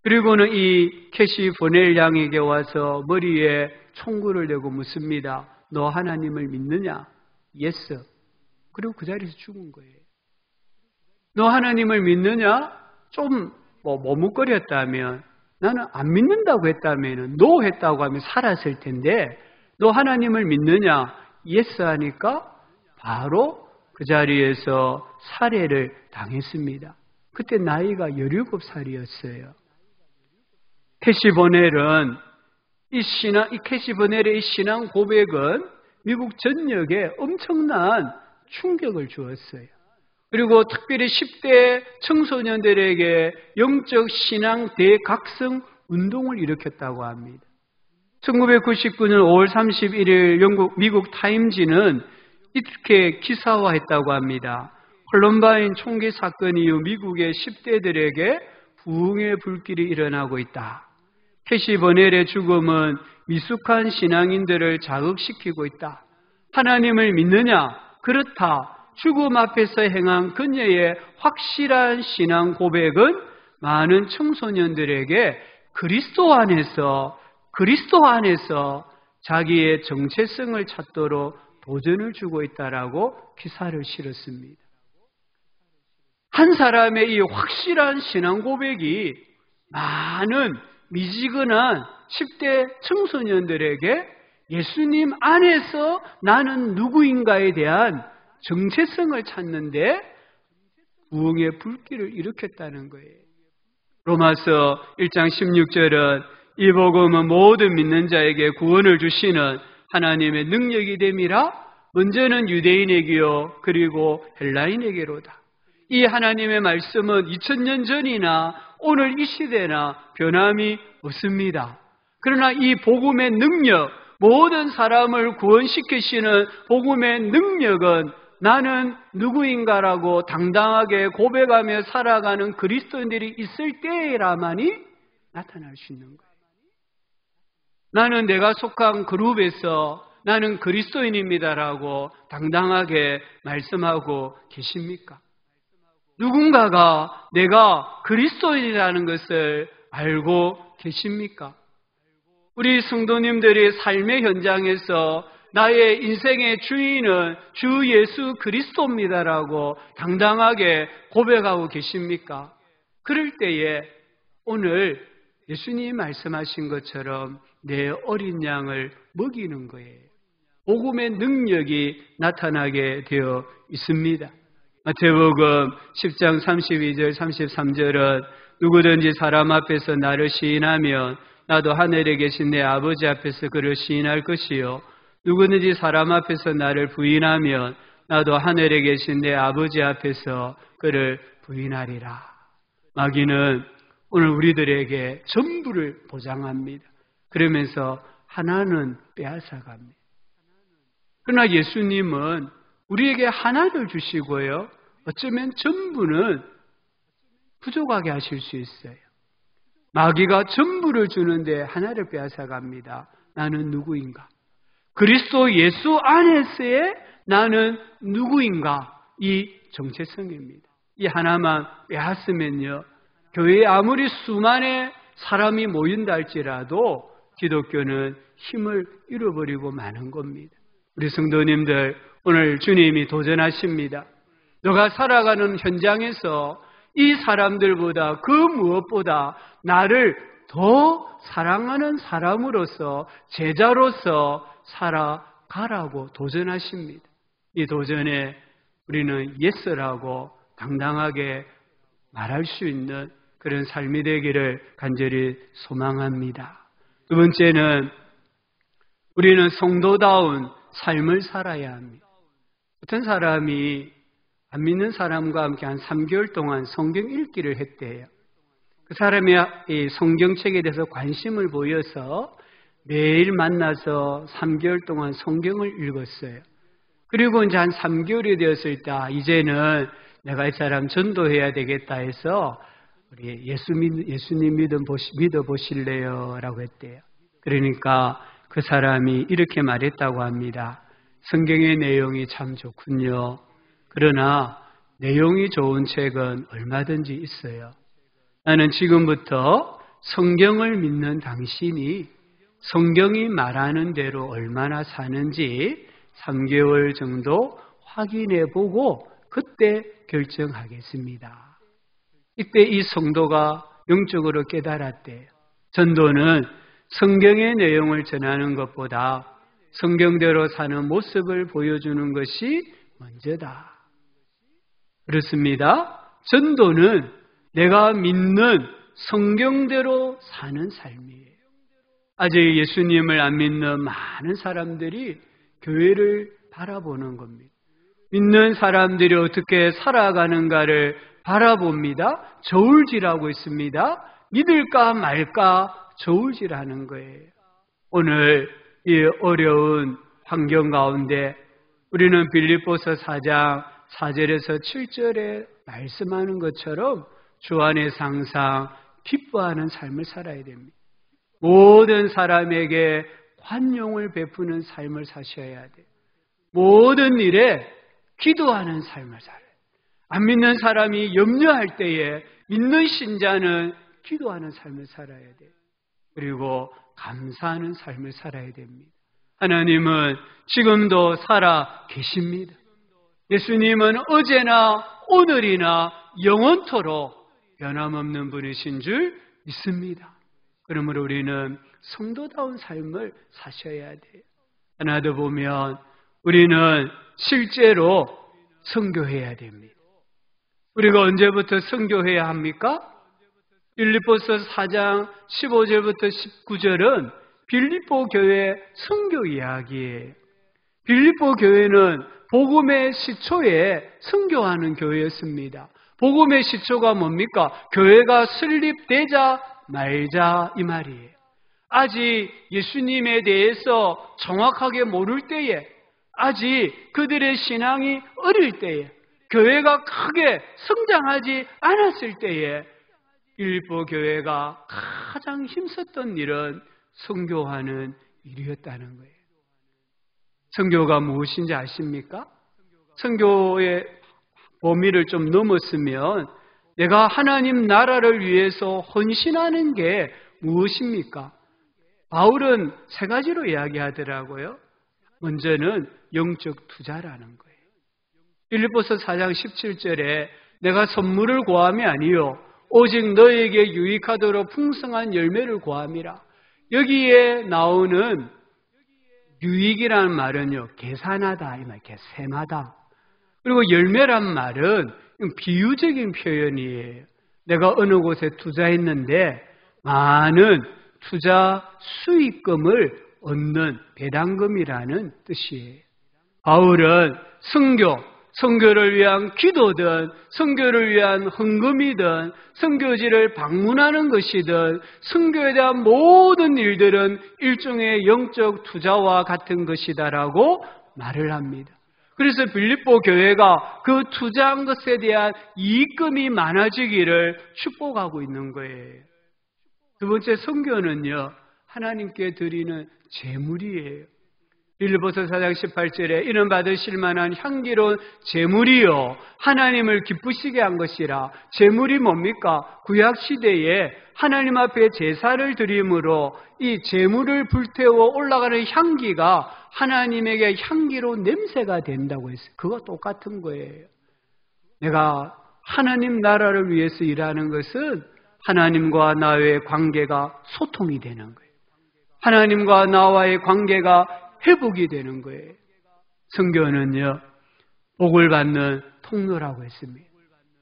그리고는 이 캐시 보넬 양에게 와서 머리에 총구를 대고 묻습니다. 너 하나님을 믿느냐? Yes. 그리고 그 자리에서 죽은 거예요. 너 하나님을 믿느냐? 좀 머뭇거렸다면 나는 안 믿는다고 했다면 no 했다고 하면 살았을 텐데 너 하나님을 믿느냐? Yes 하니까 바로 그 자리에서 살해를 당했습니다. 그때 나이가 17살이었어요. 캐시 보넬은 이 캐시 보넬의 이 신앙 고백은 미국 전역에 엄청난 충격을 주었어요. 그리고 특별히 10대 청소년들에게 영적 신앙 대각성 운동을 일으켰다고 합니다. 1999년 5월 31일 미국 타임지는 이렇게 기사화했다고 합니다. 콜럼바인 총기 사건 이후 미국의 10대들에게 부흥의 불길이 일어나고 있다. 캐시 버넬의 죽음은 미숙한 신앙인들을 자극시키고 있다. 하나님을 믿느냐? 그렇다. 죽음 앞에서 행한 그녀의 확실한 신앙 고백은 많은 청소년들에게 그리스도 안에서 자기의 정체성을 찾도록 도전을 주고 있다라고 기사를 실었습니다. 한 사람의 이 확실한 신앙 고백이 많은 미지근한 10대 청소년들에게 예수님 안에서 나는 누구인가에 대한 정체성을 찾는데 부흥의 불길을 일으켰다는 거예요. 로마서 1장 16절은 이 복음은 모든 믿는 자에게 구원을 주시는 하나님의 능력이 됨이라 먼저는 유대인에게요 그리고 헬라인에게로다. 이 하나님의 말씀은 2000년 전이나 오늘 이 시대나 변함이 없습니다. 그러나 이 복음의 능력, 모든 사람을 구원시키시는 복음의 능력은 나는 누구인가라고 당당하게 고백하며 살아가는 그리스도인들이 있을 때에라만이 나타날 수 있는 거예요. 나는 내가 속한 그룹에서 나는 그리스도인입니다라고 당당하게 말씀하고 계십니까? 누군가가 내가 그리스도인이라는 것을 알고 계십니까? 우리 성도님들이 삶의 현장에서 나의 인생의 주인은 주 예수 그리스도입니다라고 당당하게 고백하고 계십니까? 그럴 때에 오늘 예수님이 말씀하신 것처럼 내 어린 양을 먹이는 거예요. 복음의 능력이 나타나게 되어 있습니다. 마태복음 10장 32절 33절은 누구든지 사람 앞에서 나를 시인하면 나도 하늘에 계신 내 아버지 앞에서 그를 시인할 것이요 누구든지 사람 앞에서 나를 부인하면 나도 하늘에 계신 내 아버지 앞에서 그를 부인하리라. 마귀는 오늘 우리들에게 전부를 보장합니다. 그러면서 하나는 빼앗아갑니다. 그러나 예수님은 우리에게 하나를 주시고요. 어쩌면 전부는 부족하게 하실 수 있어요. 마귀가 전부를 주는데 하나를 빼앗아갑니다. 나는 누구인가? 그리스도 예수 안에서의 나는 누구인가? 이 정체성입니다. 이 하나만 빼앗으면요. 교회에 아무리 수많은 사람이 모인다 할지라도 기독교는 힘을 잃어버리고 마는 겁니다. 우리 성도님들 오늘 주님이 도전하십니다. 너가 살아가는 현장에서 이 사람들보다 그 무엇보다 나를 더 사랑하는 사람으로서 제자로서 살아가라고 도전하십니다. 이 도전에 우리는 예스라고 당당하게 말할 수 있는 그런 삶이 되기를 간절히 소망합니다. 두 번째는 우리는 성도다운 삶을 살아야 합니다. 어떤 사람이 안 믿는 사람과 함께 한 3개월 동안 성경 읽기를 했대요. 그 사람이 이 성경책에 대해서 관심을 보여서 매일 만나서 3개월 동안 성경을 읽었어요. 그리고 이제 한 3개월이 되었을 때 이제는 내가 이 사람 전도해야 되겠다 해서 우리 예수님 믿어보실래요? 라고 했대요. 그러니까 그 사람이 이렇게 말했다고 합니다. 성경의 내용이 참 좋군요. 그러나 내용이 좋은 책은 얼마든지 있어요. 나는 지금부터 성경을 믿는 당신이 성경이 말하는 대로 얼마나 사는지 3개월 정도 확인해 보고 그때 결정하겠습니다. 이때 이 성도가 영적으로 깨달았대요. 전도는 성경의 내용을 전하는 것보다 성경대로 사는 모습을 보여주는 것이 먼저다. 그렇습니다. 전도는 내가 믿는 성경대로 사는 삶이에요. 아직 예수님을 안 믿는 많은 사람들이 교회를 바라보는 겁니다. 믿는 사람들이 어떻게 살아가는가를 바라봅니다. 저울질하고 있습니다. 믿을까 말까 저울질하는 거예요. 오늘 이 어려운 환경 가운데 우리는 빌립보서 4장 4절에서 7절에 말씀하는 것처럼 주 안에서 항상 기뻐하는 삶을 살아야 됩니다. 모든 사람에게 관용을 베푸는 삶을 사셔야 돼요. 모든 일에 기도하는 삶을 살아요. 안 믿는 사람이 염려할 때에 믿는 신자는 기도하는 삶을 살아야 돼요. 그리고 감사하는 삶을 살아야 됩니다. 하나님은 지금도 살아 계십니다. 예수님은 어제나 오늘이나 영원토록 변함없는 분이신 줄 믿습니다. 그러므로 우리는 성도다운 삶을 사셔야 돼요. 하나 더 보면 우리는 실제로 선교해야 됩니다. 우리가 언제부터 선교해야 합니까? 빌립보서 4장 15절부터 19절은 빌립보 교회 선교 이야기예요. 빌립보 교회는 복음의 시초에 선교하는 교회였습니다. 복음의 시초가 뭡니까? 교회가 설립되자 말자 이 말이에요. 아직 예수님에 대해서 정확하게 모를 때에, 아직 그들의 신앙이 어릴 때에, 교회가 크게 성장하지 않았을 때에 빌립보 교회가 가장 힘썼던 일은 선교하는 일이었다는 거예요. 선교가 무엇인지 아십니까? 선교의 범위를 좀 넘었으면 내가 하나님 나라를 위해서 헌신하는 게 무엇입니까? 바울은 3가지로 이야기하더라고요. 먼저는 영적 투자라는 거예요. 빌립보서 4장 17절에 내가 선물을 구함이 아니요 오직 너에게 유익하도록 풍성한 열매를 구함이라. 여기에 나오는 유익이라는 말은요, 계산하다, 이 말, 셈하다. 그리고 열매란 말은 비유적인 표현이에요. 내가 어느 곳에 투자했는데 많은 투자 수익금을 얻는 배당금이라는 뜻이에요. 바울은 선교를 위한 기도든 선교를 위한 헌금이든 선교지를 방문하는 것이든 선교에 대한 모든 일들은 일종의 영적 투자와 같은 것이다라고 말을 합니다. 그래서 빌립보 교회가 그 투자한 것에 대한 이익금이 많아지기를 축복하고 있는 거예요. 두 번째, 선교는요, 하나님께 드리는 제물이에요. 빌립보서 4장 18절에 이는 받으실 만한 향기로운 제물이요 하나님을 기쁘시게 한 것이라. 제물이 뭡니까? 구약시대에 하나님 앞에 제사를 드림으로 이 제물을 불태워 올라가는 향기가 하나님에게 향기로운 냄새가 된다고 했어요. 그거 똑같은 거예요. 내가 하나님 나라를 위해서 일하는 것은 하나님과 나의 관계가 소통이 되는 거예요. 하나님과 나와의 관계가 회복이 되는 거예요. 성경은요, 복을 받는 통로라고 했습니다.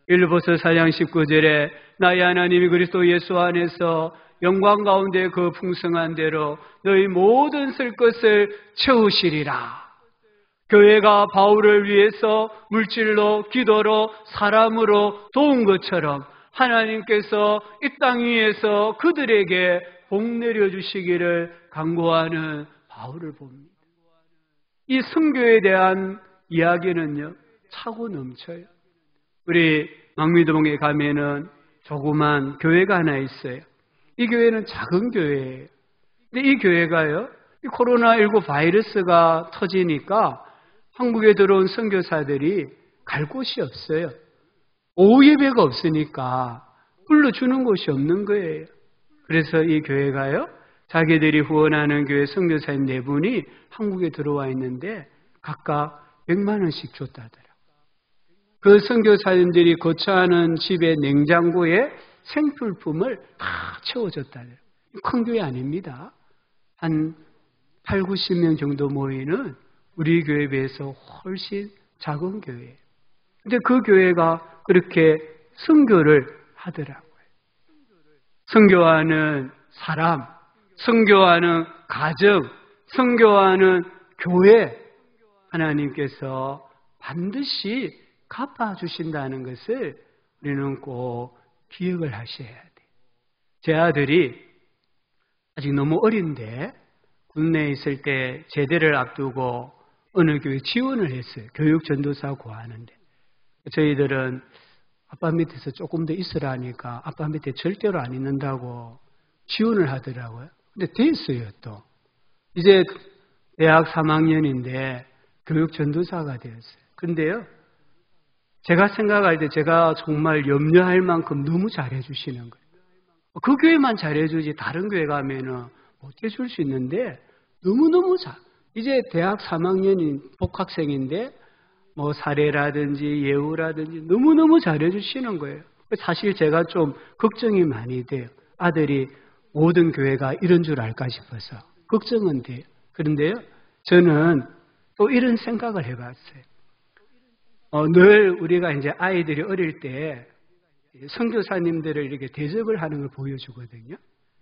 빌립보서 4장 19절에 나의 하나님이 그리스도 예수 안에서 영광 가운데 그 풍성한 대로 너희 모든 쓸 것을 채우시리라. 교회가 바울을 위해서 물질로, 기도로, 사람으로 도운 것처럼 하나님께서 이 땅 위에서 그들에게 복 내려주시기를 간구하는 바울을 봅니다. 이 선교에 대한 이야기는요, 차고 넘쳐요. 우리 망미동에 가면은 조그만 교회가 하나 있어요. 이 교회는 작은 교회예요. 근데 이 교회가요, 이 코로나19 바이러스가 터지니까 한국에 들어온 선교사들이 갈 곳이 없어요. 오후 예배가 없으니까 불러주는 곳이 없는 거예요. 그래서 이 교회가요, 자기들이 후원하는 교회 선교사님 4분이 한국에 들어와 있는데 각각 100만 원씩 줬다더라고요. 그 선교사님들이 거처하는 집의 냉장고에 생필품을 다 채워줬다더라고요. 큰 교회 아닙니다. 한 8, 90명 정도 모이는 우리 교회에 비해서 훨씬 작은 교회예요. 근데 그 교회가 그렇게 선교를 하더라고요. 선교하는 사람, 선교하는 가정, 선교하는 교회, 하나님께서 반드시 갚아주신다는 것을 우리는 꼭 기억을 하셔야 돼요. 제 아들이 아직 너무 어린데 국내에 있을 때 제대를 앞두고 어느 교회 지원을 했어요. 교육 전도사 구하는데. 저희들은 아빠 밑에서 조금 더 있으라 하니까 아빠 밑에 절대로 안 있는다고 지원을 하더라고요. 근데 됐어요, 또. 이제 대학 3학년인데 교육 전도사가 되었어요. 근데요, 제가 생각할 때 제가 정말 염려할 만큼 너무 잘해주시는 거예요. 그 교회만 잘해주지 다른 교회 가면은 못해줄 수 있는데 너무너무 잘. 이제 대학 3학년인 복학생인데 뭐 사례라든지 예우라든지 너무너무 잘해주시는 거예요. 사실 제가 좀 걱정이 많이 돼요. 아들이 모든 교회가 이런 줄 알까 싶어서 걱정은 돼요. 그런데요, 저는 또 이런 생각을 해봤어요. 늘 우리가 이제 아이들이 어릴 때 선교사님들을 이렇게 대접을 하는 걸 보여주거든요.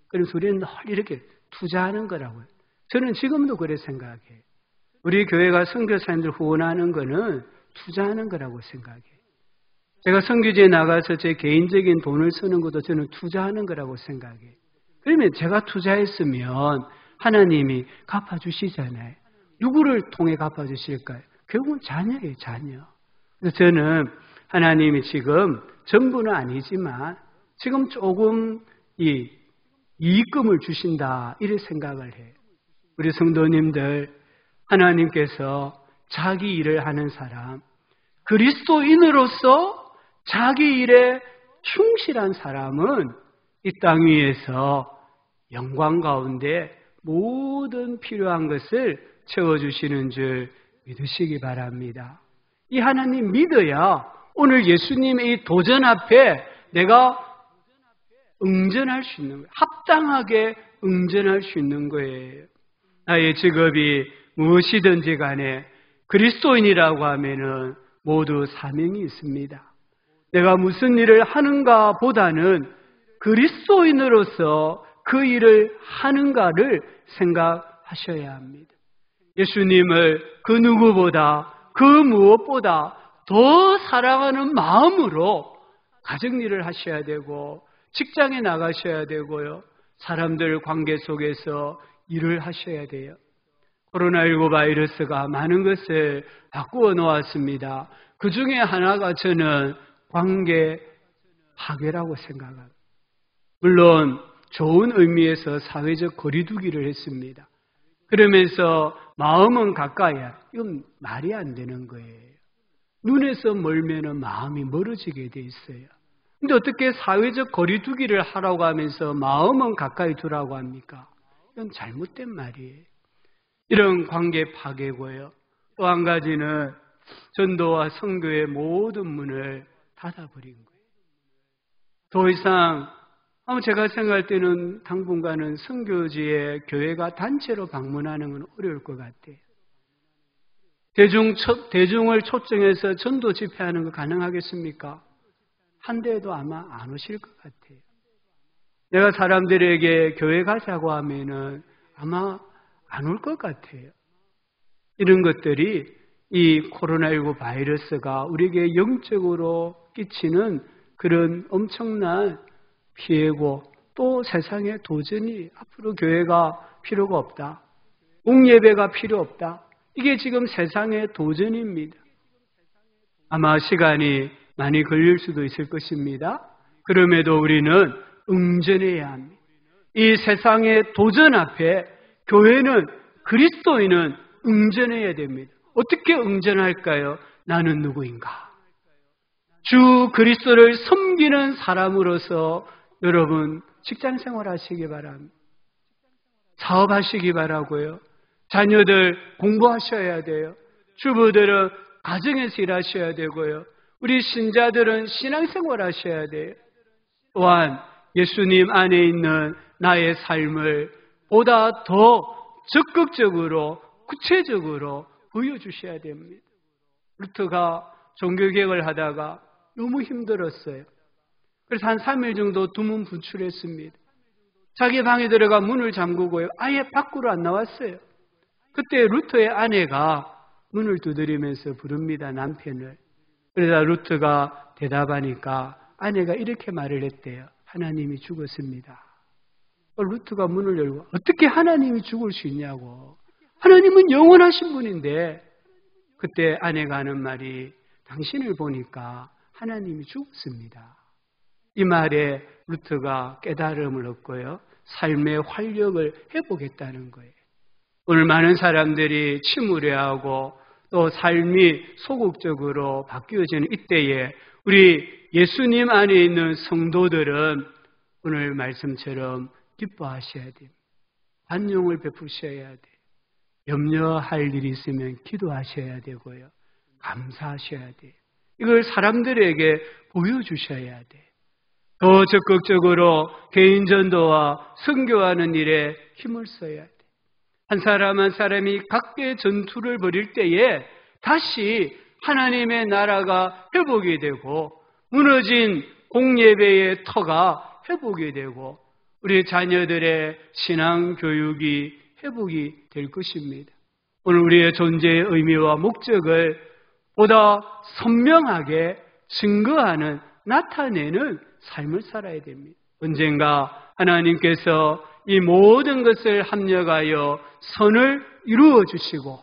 그래서 우리는 늘 이렇게 투자하는 거라고요. 저는 지금도 그래 생각해요. 우리 교회가 선교사님들 후원하는 거는 투자하는 거라고 생각해요. 제가 선교지에 나가서 제 개인적인 돈을 쓰는 것도 저는 투자하는 거라고 생각해요. 그러면 제가 투자했으면 하나님이 갚아주시잖아요. 누구를 통해 갚아주실까요? 결국은 자녀예요, 자녀. 그래서 저는 하나님이 지금 전부는 아니지만 지금 조금 이 이익금을 주신다 이렇게 생각을 해요. 우리 성도님들, 하나님께서 자기 일을 하는 사람, 그리스도인으로서 자기 일에 충실한 사람은 이 땅 위에서 영광 가운데 모든 필요한 것을 채워주시는 줄 믿으시기 바랍니다. 이 하나님 믿어야 오늘 예수님의 이 도전 앞에 내가 응전할 수 있는 거예요. 합당하게 응전할 수 있는 거예요. 나의 직업이 무엇이든지 간에 그리스도인이라고 하면은 모두 사명이 있습니다. 내가 무슨 일을 하는가 보다는 그리스도인으로서 그 일을 하는가를 생각하셔야 합니다. 예수님을 그 누구보다 그 무엇보다 더 사랑하는 마음으로 가정일을 하셔야 되고 직장에 나가셔야 되고요. 사람들 관계 속에서 일을 하셔야 돼요. 코로나19 바이러스가 많은 것을 바꾸어 놓았습니다. 그 중에 하나가 저는 관계 파괴라고 생각합니다. 물론 좋은 의미에서 사회적 거리두기를 했습니다. 그러면서 마음은 가까이야. 이건 말이 안 되는 거예요. 눈에서 멀면은 마음이 멀어지게 돼 있어요. 근데 어떻게 사회적 거리두기를 하라고 하면서 마음은 가까이 두라고 합니까? 이건 잘못된 말이에요. 이런 관계 파괴고요. 또 한 가지는 전도와 선교의 모든 문을 닫아버린 거예요. 더 이상 아마 제가 생각할 때는 당분간은 선교지에 교회가 단체로 방문하는 건 어려울 것 같아요. 대중을 초청해서 전도 집회하는 거 가능하겠습니까? 한 대도 아마 안 오실 것 같아요. 내가 사람들에게 교회 가자고 하면은 아마 안 올 것 같아요. 이런 것들이 이 코로나19 바이러스가 우리에게 영적으로 끼치는 그런 엄청난 피해고, 또 세상의 도전이 앞으로 교회가 필요가 없다. 공예배가 필요 없다. 이게 지금 세상의 도전입니다. 아마 시간이 많이 걸릴 수도 있을 것입니다. 그럼에도 우리는 응전해야 합니다. 이 세상의 도전 앞에 교회는, 그리스도인은 응전해야 됩니다. 어떻게 응전할까요? 나는 누구인가? 주 그리스도를 섬기는 사람으로서 여러분 직장생활 하시기 바랍니다. 사업하시기 바라고요. 자녀들 공부하셔야 돼요. 주부들은 가정에서 일하셔야 되고요. 우리 신자들은 신앙생활 하셔야 돼요. 또한 예수님 안에 있는 나의 삶을 보다 더 적극적으로, 구체적으로 보여주셔야 됩니다. 루터가 종교개혁을 하다가 너무 힘들었어요. 그래서 한 3일 정도 두문 분출했습니다. 자기 방에 들어가 문을 잠그고요. 아예 밖으로 안 나왔어요. 그때 루터의 아내가 문을 두드리면서 부릅니다, 남편을. 그러다 루터가 대답하니까 아내가 이렇게 말을 했대요. 하나님이 죽었습니다. 루터가 문을 열고, 어떻게 하나님이 죽을 수 있냐고. 하나님은 영원하신 분인데. 그때 아내가 하는 말이, 당신을 보니까 하나님이 죽었습니다. 이 말에 루터가 깨달음을 얻고요, 삶의 활력을 회복했다는 거예요. 오늘 많은 사람들이 침울해하고 또 삶이 소극적으로 바뀌어지는 이때에 우리 예수님 안에 있는 성도들은 오늘 말씀처럼 기뻐하셔야 됩니다. 관용을 베푸셔야 돼요. 염려할 일이 있으면 기도하셔야 되고요. 감사하셔야 돼요. 이걸 사람들에게 보여주셔야 돼요. 더 적극적으로 개인 전도와 선교하는 일에 힘을 써야 돼요. 한 사람 한 사람이 각계의 전투를 벌일 때에 다시 하나님의 나라가 회복이 되고 무너진 공예배의 터가 회복이 되고 우리 자녀들의 신앙 교육이 회복이 될 것입니다. 오늘 우리의 존재의 의미와 목적을 보다 선명하게 증거하는, 나타내는 삶을 살아야 됩니다. 언젠가 하나님께서 이 모든 것을 합력하여 선을 이루어 주시고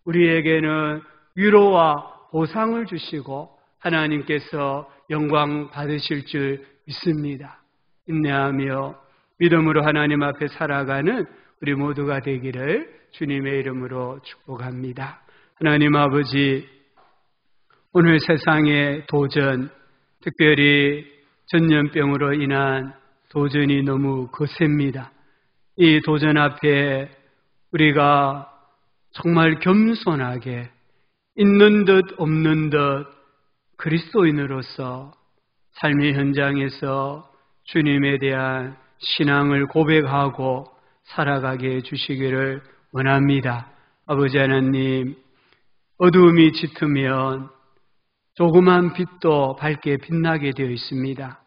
우리에게는 위로와 보상을 주시고 하나님께서 영광 받으실 줄 믿습니다. 인내하며 믿음으로 하나님 앞에 살아가는 우리 모두가 되기를 주님의 이름으로 축복합니다. 하나님 아버지, 오늘 세상의 도전, 특별히 전염병으로 인한 도전이 너무 거셉니다. 이 도전 앞에 우리가 정말 겸손하게 있는 듯 없는 듯 그리스도인으로서 삶의 현장에서 주님에 대한 신앙을 고백하고 살아가게 해주시기를 원합니다. 아버지 하나님, 어두움이 짙으면 조그만 빛도 밝게 빛나게 되어 있습니다.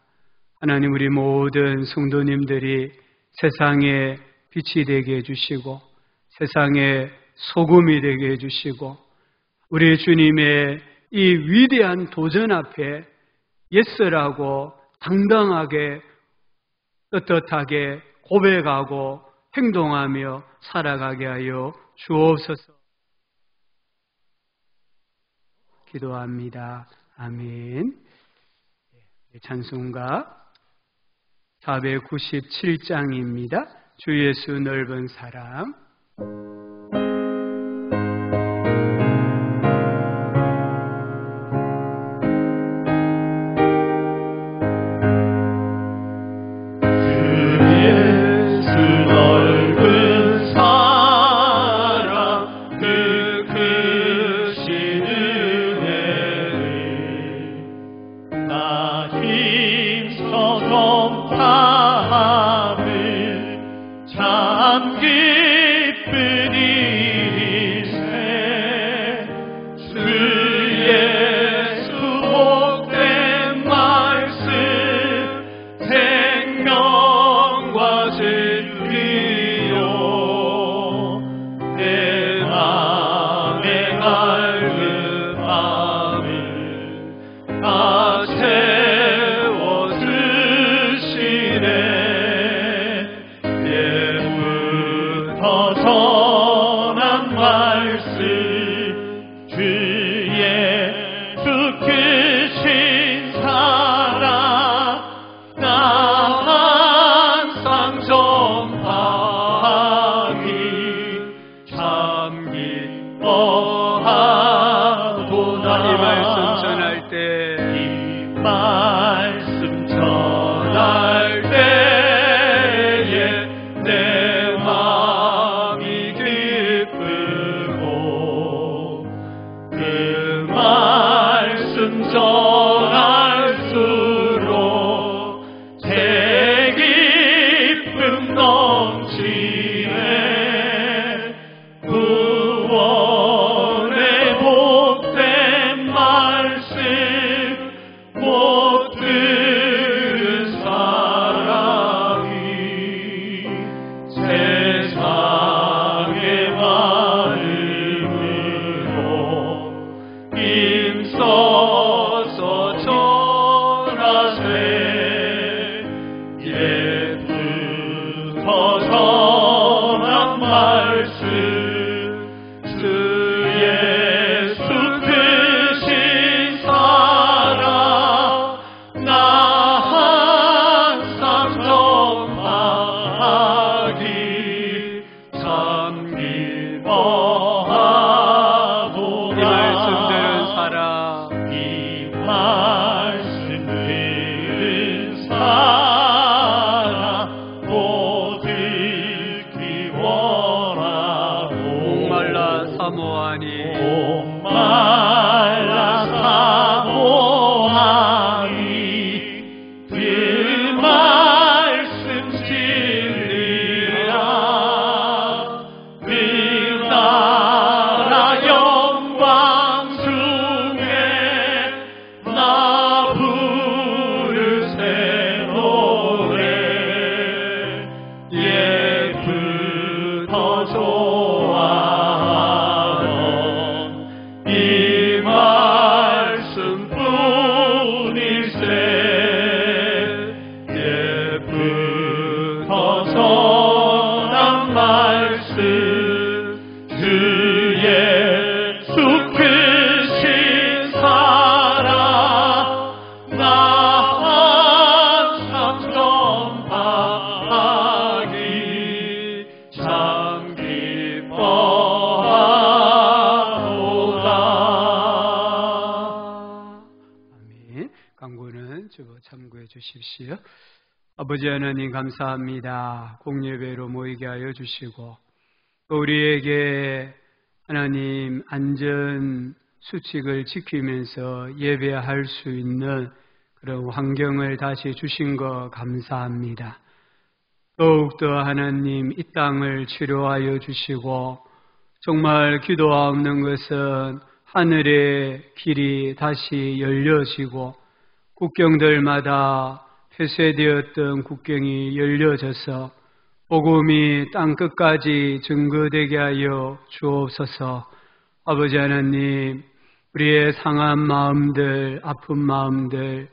하나님, 우리 모든 성도님들이 세상에 빛이 되게 해주시고 세상에 소금이 되게 해주시고 우리 주님의 이 위대한 도전 앞에 예스라고 당당하게 떳떳하게 고백하고 행동하며 살아가게 하여 주옵소서. 기도합니다. 아멘. 찬송가 497장입니다. 주 예수 넓은 사랑. 그 크신 기쁜 일세 주 예수 복된 말씀 생명과 진리요 내 맘에 맑은 밤을 다 채워주시네 예부터 전한 말씀 주 예수 크신 사랑 나 항상 전하기 참 기뻐하도다 이 말씀 전할 때 이 말씀 전할 때에 내 마음이 기쁘고 그 말씀 전할수록 제 기쁨 넘치네 구원의 복된 말씀 못 들은 사람이 세상의 마음으로 힘써서 전하세 예부터 전한 말씀 주 예수 크신 사랑 나 항상 전하기 참 기뻐하도다 이 말씀 들은 사람 이 말씀 들은 사랑 못 듣기 원하고 목말라 사모하니 목말라 사모하니 그 말씀 진리라 그 나라 영광 중에 나 부르세 노래 예부터 좋아하던 이 말씀뿐일세 예부터 전한 말씀 주 예수 크신 사랑 나 항상 전파하기 참 기뻐하도다. 아멘. 광고는 참고해 주십시오. 아버지 하나님 감사합니다. 공예배로 모이게 하여 주시고 또 우리에게 하나님 안전 수칙을 지키면서 예배할 수 있는 그런 환경을 다시 주신 것 감사합니다. 더욱더 하나님 이 땅을 치료하여 주시고 정말 기도하옵는 것은 하늘의 길이 다시 열려지고 국경들마다 폐쇄되었던 국경이 열려져서 복음이 땅끝까지 증거되게 하여 주옵소서. 아버지 하나님, 우리의 상한 마음들, 아픈 마음들,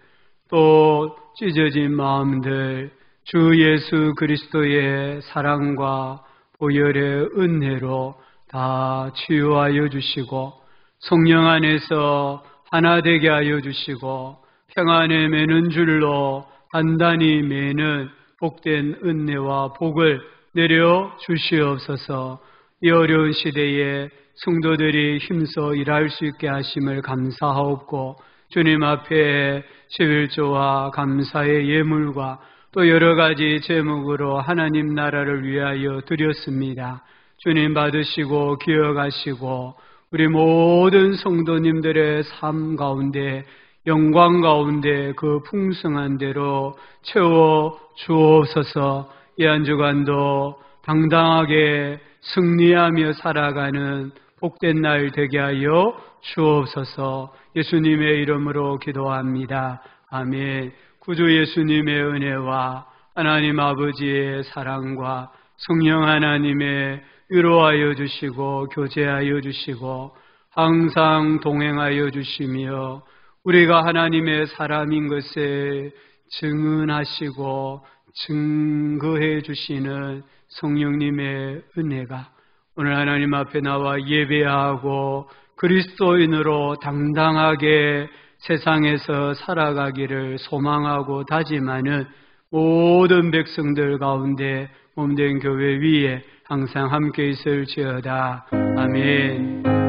또 찢어진 마음들, 주 예수 그리스도의 사랑과 보혈의 은혜로 다 치유하여 주시고 성령 안에서 하나 되게 하여 주시고 평안에 매는 줄로 단단히 매는 복된 은혜와 복을 내려 주시옵소서. 이 어려운 시대에 성도들이 힘써 일할 수 있게 하심을 감사하옵고 주님 앞에 11조와 감사의 예물과 또 여러 가지 제목으로 하나님 나라를 위하여 드렸습니다. 주님 받으시고 기억하시고 우리 모든 성도님들의 삶 가운데 영광 가운데 그 풍성한 대로 채워 주옵소서. 이 한 주간도 당당하게 승리하며 살아가는 복된 날 되게 하여 주옵소서. 예수님의 이름으로 기도합니다. 아멘. 구주 예수님의 은혜와 하나님 아버지의 사랑과 성령 하나님의 위로하여 주시고 교제하여 주시고 항상 동행하여 주시며 우리가 하나님의 사람인 것을 증언하시고 증거해 주시는 성령님의 은혜가 오늘 하나님 앞에 나와 예배하고 그리스도인으로 당당하게 세상에서 살아가기를 소망하고 다짐하는 모든 백성들 가운데 몸된 교회 위에 항상 함께 있을지어다. 아멘.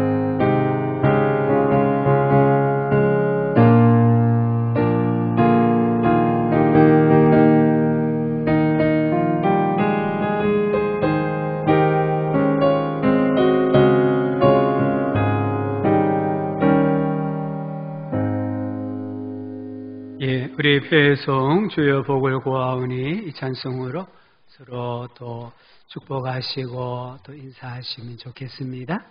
우리 배송 주여 복을 구하오니 이 찬송으로 서로 또 축복하시고 또 인사하시면 좋겠습니다.